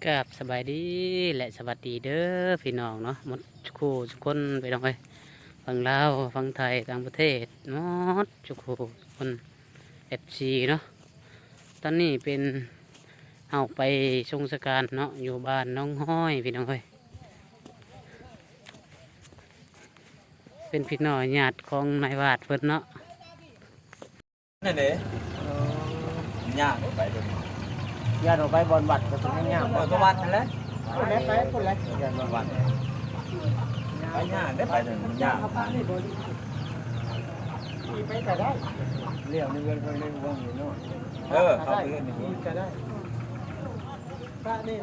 กับสบายดีและสวัสดีเด้อพี่น้องเนาะหมดคู่ทุกคนไปน้องไปฝั่งลาวฝั่งไทยต่างประเทศหมดทุกคู่ทุกคนFCเนาะตอนนี้เป็นเอาไปชงสการเนาะอยู่บ้านน้องห้อยพี่น้องเอ้ยเป็นพี่น้องญาติของนายวาดเพิ่นเนาะนั่นเด้ย่างไปตรงนี้ ญาติออกไปบอลวัดก็ต้องย่าง บนสวัสดิ์นั่นแหละ คนเล็กไปคนเล็ก ญาติบนวัดไปย่างได้ไปตรงนี้ย่าง ขี่ไปก็ได้เลี้ยวนี่เงินคนเล่นวงอยู่เนาะ เข้าไปเล่นนี่ ก็ได้พระนี่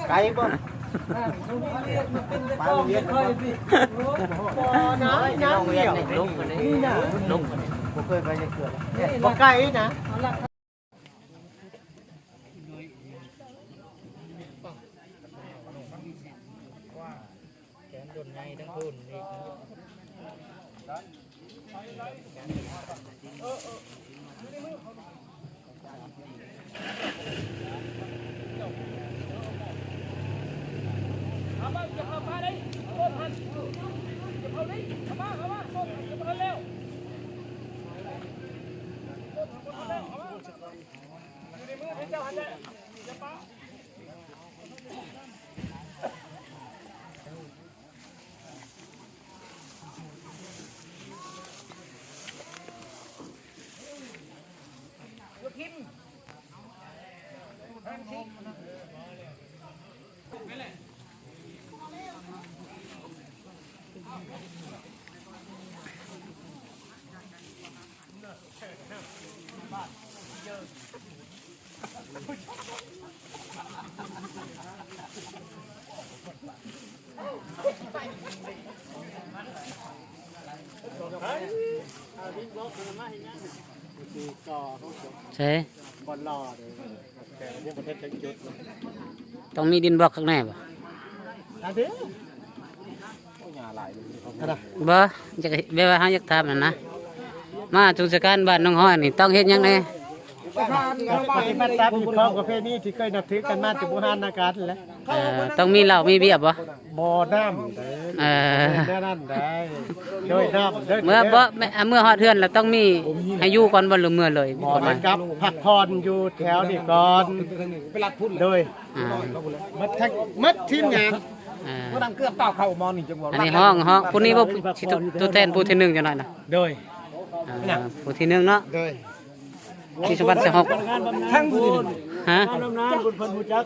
ไกลบ่ไปโรงเรียนค่อยสิน้ำเลี้ยวลุกนี่นะลุกผมเคยไปจะเกิดบ่ไกลนะแขนโดนไงทั้งทุนอีกใช่ บอลรอเลยแต่เนี่ยประเทศจะหยุด ต้องมีดินบล็อกข้างในบ่ อันเดียวโอ้ยหลายเลยนะ บ่จะแบบว่าเฮาอยากทำนั่นนะมาชงสการบ้านน้องห้อยนี่ต้องเฮ็ดหยังไง ปฏิบัติตามผิดข้อประเภทนี้ที่เคยนับถือกันมาจากโบราณกาลแล้ว ต้องมีเหล้ามีเบียร์บ่ บ่อน้ำเด้อนั่นได้โดยน้ำเด้อ เมื่อบ่เมื่อฮอดเฮือนแล้วต้องมีให้อยู่ก่อนบ่หรือเมื่อเลย บ่อ ประมาณ กับพักผ่อนอยู่แถวนี่ก่อนโดย อ่า มัดทีมงาน อ่า ก็ดังเกือบเต่าเข้ามองนี่จังหวะ อันนี้ห้องผู้นี้บ่สิตัวแทนผู้ที่1จังหน่อยนะ โดย ผู้ที่1เนาะ โดย ที่สมบัติ16 ทั้งบุญ ฮะ น้ำน้ำคุณเพิ่นฮู้จัก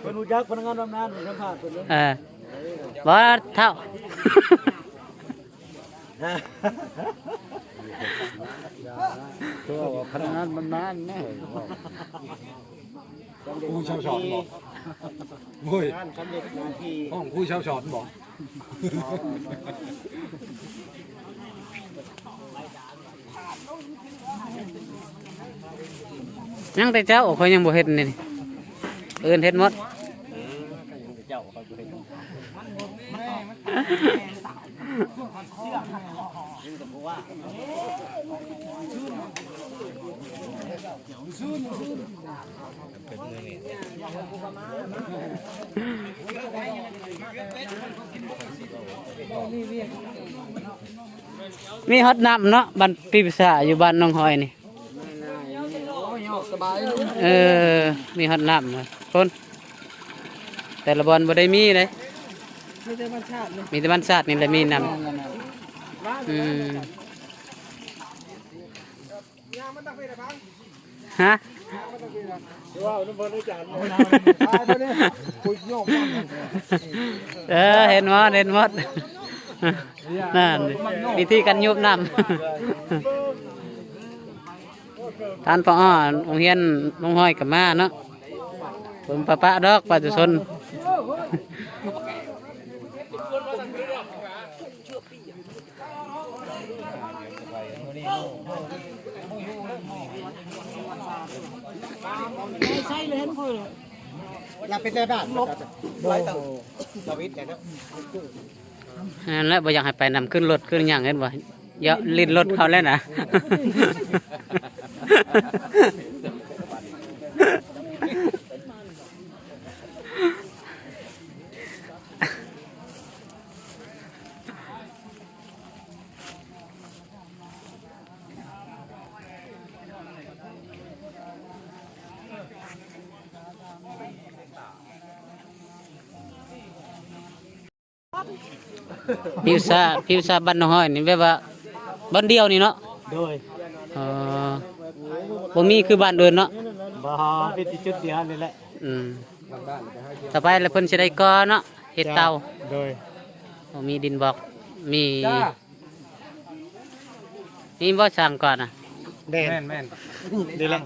เพิ่นฮู้จักพนักงานน้ำน้ำสัมภาษณ์เพิ่นเลย บ่เท่า ตัวพนักงานมันนานแน่ ผู้เช่าสอนบอกโอ้ย งานสำเร็จหน้าที่ ห้องผู้เช่าสอนบอก ยังแต่เจ้าเขายังบ่เฮ็ดนี่เอิ้นเฮ็ดหมดมีฮอดน้ำเนาะบ้านปีศาจอยู่บ้านน้องหอยนี่มีฮอดน้ำเลยคนแต่ละบอนบ่ได้มีเลยมีแต่บ้านชาตินี่แหละมีน้ำฮะเห็นหมดนั่นวิธีการยุบน้ำท่านพ่อโรงเรียนน้องห้อยกับมาเนาะผมป้าดอกป้าจุชน ใช่เลยเห็นพ่ออยากเป็นได้บ้างลบไรต่างชีวิตแต่เนาะ นั่นแหละบ่อยากให้ไปนำขึ้นรถขึ้นอย่างเห็นบ่ อย่าลิ้นรถเขาแล้วนะ พิวซาบ้านน้อยนี่แบบว่าบ้านเดียวนี่เนาะ โดย เออบ่มีคือบ้านอื่นเนาะ บ่เป็นที่จุดเดียวนี่แหละ อืมต่อไปแล้วเพิ่นสิได้ก่อเนาะเฮ็ดเตา โดย บ่มีดินบอกมีบ่สร้างก่อนน่ะ แม่นนี่แหละ